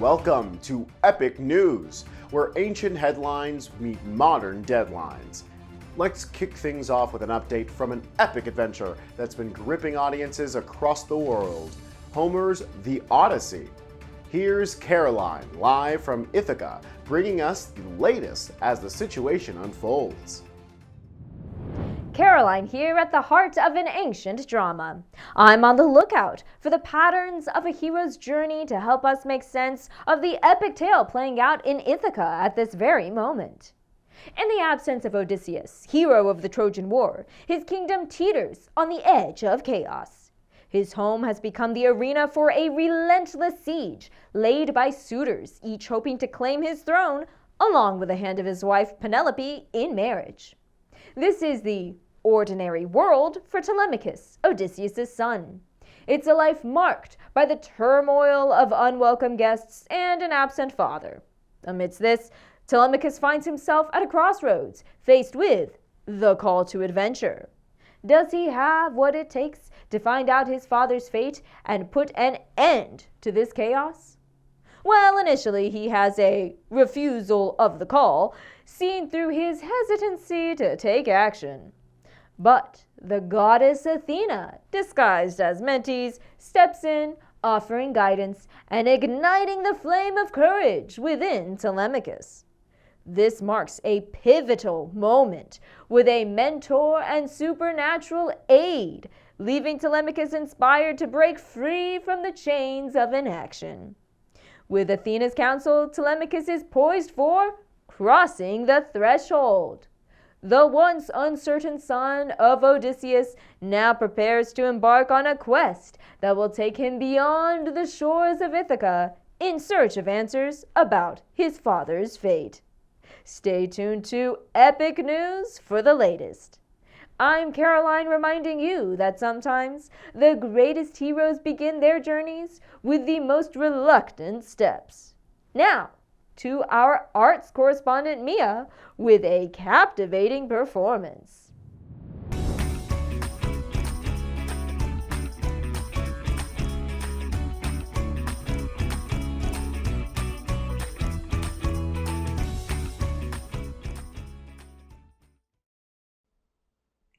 Welcome to Epic News, where ancient headlines meet modern deadlines. Let's kick things off with an update from an epic adventure that's been gripping audiences across the world, Homer's The Odyssey. Here's Caroline, live from Ithaca, bringing us the latest as the situation unfolds. Caroline here at the heart of an ancient drama. I'm on the lookout for the patterns of a hero's journey to help us make sense of the epic tale playing out in Ithaca at this very moment. In the absence of Odysseus, hero of the Trojan War, his kingdom teeters on the edge of chaos. His home has become the arena for a relentless siege laid by suitors, each hoping to claim his throne along with the hand of his wife Penelope in marriage. This is the ordinary world for Telemachus, Odysseus' son. It's a life marked by the turmoil of unwelcome guests and an absent father. Amidst this, Telemachus finds himself at a crossroads, faced with the call to adventure. Does he have what it takes to find out his father's fate and put an end to this chaos? Well, initially he has a refusal of the call, seen through his hesitancy to take action. But the goddess Athena, disguised as Metis, steps in, offering guidance and igniting the flame of courage within Telemachus. This marks a pivotal moment with a mentor and supernatural aid, leaving Telemachus inspired to break free from the chains of inaction. With Athena's counsel, Telemachus is poised for crossing the threshold. The once uncertain son of Odysseus now prepares to embark on a quest that will take him beyond the shores of Ithaca in search of answers about his father's fate. Stay tuned to Epic News for the latest. I'm Caroline, reminding you that sometimes the greatest heroes begin their journeys with the most reluctant steps. Now, to our arts correspondent Mia with a captivating performance.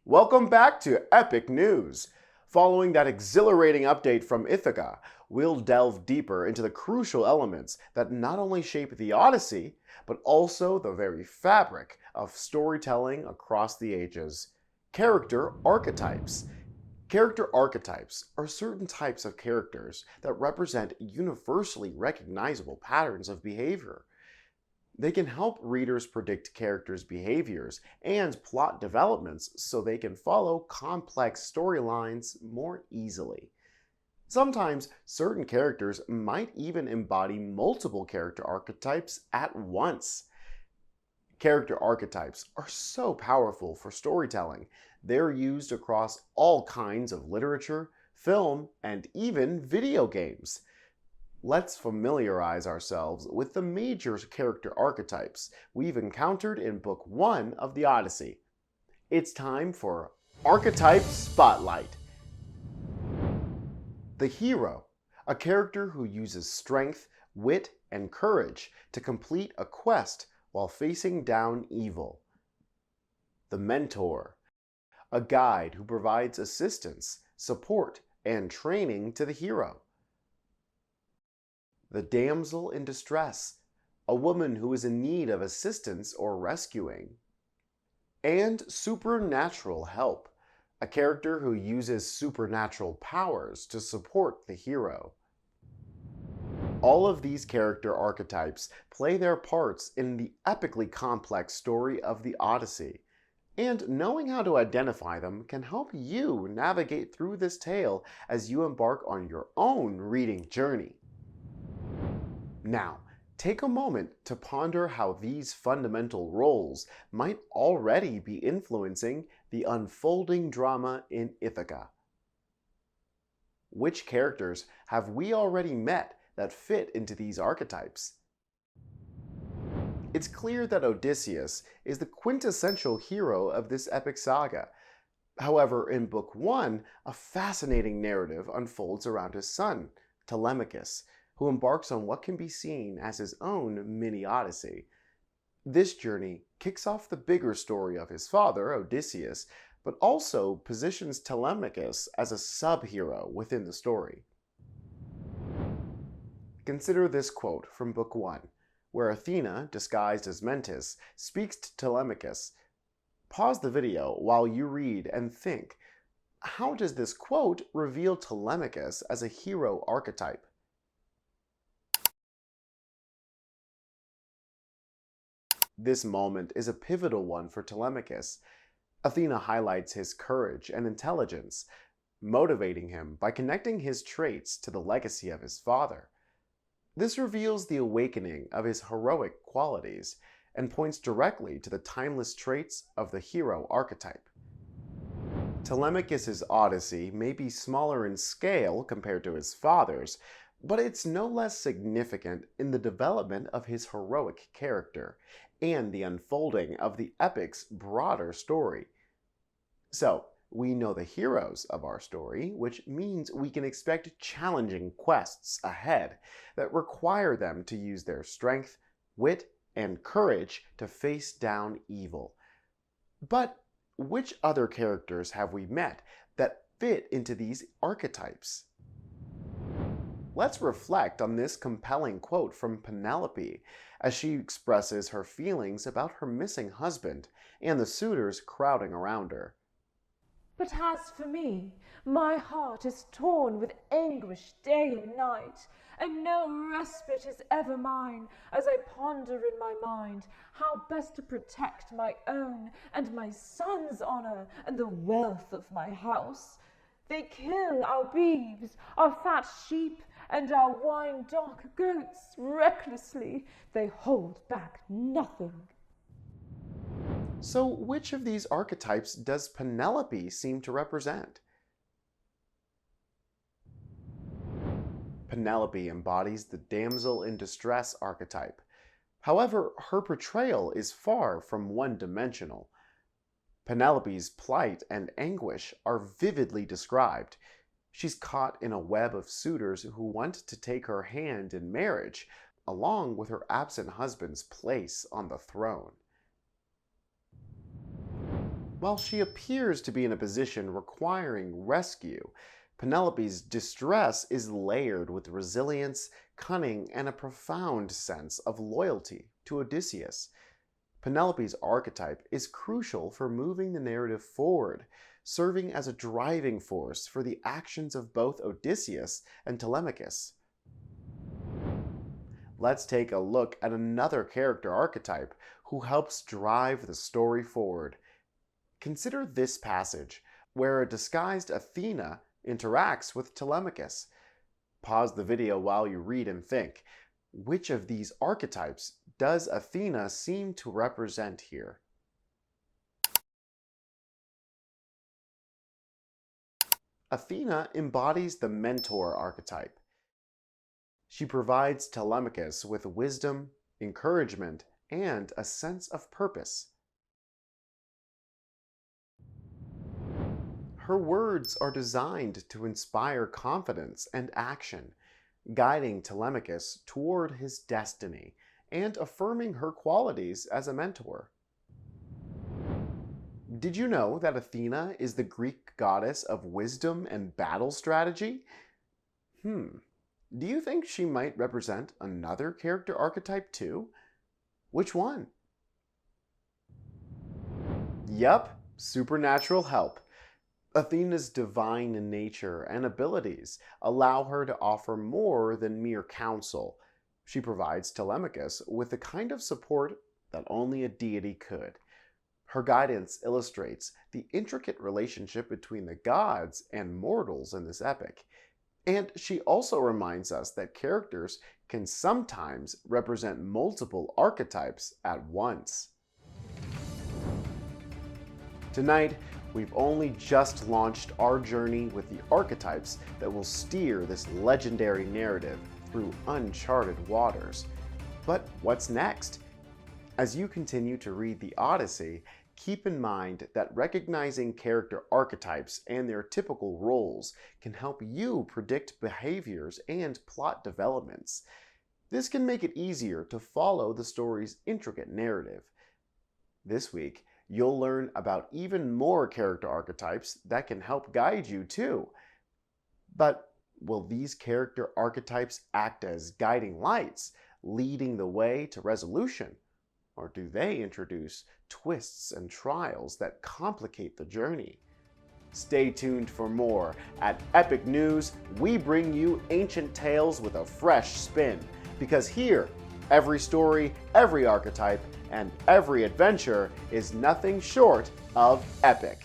Welcome back to Epic News. Following that exhilarating update from Ithaca, we'll delve deeper into the crucial elements that not only shape the Odyssey, but also the very fabric of storytelling across the ages. Character archetypes. Character archetypes are certain types of characters that represent universally recognizable patterns of behavior. They can help readers predict characters' behaviors and plot developments so they can follow complex storylines more easily. Sometimes certain characters might even embody multiple character archetypes at once. Character archetypes are so powerful for storytelling. They're used across all kinds of literature, film, and even video games. Let's familiarize ourselves with the major character archetypes we've encountered in Book 1 of the Odyssey. It's time for Archetype Spotlight. The hero, a character who uses strength, wit, and courage to complete a quest while facing down evil. The mentor, a guide who provides assistance, support, and training to the hero. The damsel in distress, a woman who is in need of assistance or rescuing. And supernatural help, a character who uses supernatural powers to support the hero. All of these character archetypes play their parts in the epically complex story of the Odyssey, and knowing how to identify them can help you navigate through this tale as you embark on your own reading journey. Now, take a moment to ponder how these fundamental roles might already be influencing the unfolding drama in Ithaca. Which characters have we already met that fit into these archetypes? It's clear that Odysseus is the quintessential hero of this epic saga. However, in Book 1, a fascinating narrative unfolds around his son, Telemachus, who embarks on what can be seen as his own mini-Odyssey. This journey kicks off the bigger story of his father, Odysseus, but also positions Telemachus as a sub-hero within the story. Consider this quote from Book 1, where Athena, disguised as Mentis, speaks to Telemachus. Pause the video while you read and think, how does this quote reveal Telemachus as a hero archetype? This moment is a pivotal one for Telemachus. Athena highlights his courage and intelligence, motivating him by connecting his traits to the legacy of his father. This reveals the awakening of his heroic qualities and points directly to the timeless traits of the hero archetype. Telemachus's Odyssey may be smaller in scale compared to his father's, but it's no less significant in the development of his heroic character and the unfolding of the epic's broader story. So, we know the heroes of our story, which means we can expect challenging quests ahead that require them to use their strength, wit, and courage to face down evil. But which other characters have we met that fit into these archetypes? Let's reflect on this compelling quote from Penelope as she expresses her feelings about her missing husband and the suitors crowding around her. But as for me, my heart is torn with anguish day and night, and no respite is ever mine as I ponder in my mind how best to protect my own and my son's honor and the wealth of my house. They kill our beeves, our fat sheep, and our wine-dark goats recklessly. They hold back nothing. So which of these archetypes does Penelope seem to represent? Penelope embodies the damsel in distress archetype. However, her portrayal is far from one-dimensional. Penelope's plight and anguish are vividly described. She's caught in a web of suitors who want to take her hand in marriage, along with her absent husband's place on the throne. While she appears to be in a position requiring rescue, Penelope's distress is layered with resilience, cunning, and a profound sense of loyalty to Odysseus. Penelope's archetype is crucial for moving the narrative forward, serving as a driving force for the actions of both Odysseus and Telemachus. Let's take a look at another character archetype who helps drive the story forward. Consider this passage, where a disguised Athena interacts with Telemachus. Pause the video while you read and think. Which of these archetypes does Athena seem to represent here? Athena embodies the mentor archetype. She provides Telemachus with wisdom, encouragement, and a sense of purpose. Her words are designed to inspire confidence and action, guiding Telemachus toward his destiny and affirming her qualities as a mentor. Did you know that Athena is the Greek goddess of wisdom and battle strategy? Do you think she might represent another character archetype too? Which one? Yup, supernatural help. Athena's divine nature and abilities allow her to offer more than mere counsel. She provides Telemachus with the kind of support that only a deity could. Her guidance illustrates the intricate relationship between the gods and mortals in this epic. And she also reminds us that characters can sometimes represent multiple archetypes at once. Tonight, we've only just launched our journey with the archetypes that will steer this legendary narrative through uncharted waters. But what's next? As you continue to read the Odyssey, Keep in mind that recognizing character archetypes and their typical roles can help you predict behaviors and plot developments. This can make it easier to follow the story's intricate narrative. This week, you'll learn about even more character archetypes that can help guide you too. But will these character archetypes act as guiding lights, leading the way to resolution? Or do they introduce twists and trials that complicate the journey? Stay tuned for more. At Epic News, we bring you ancient tales with a fresh spin. Because here, every story, every archetype, and every adventure is nothing short of epic.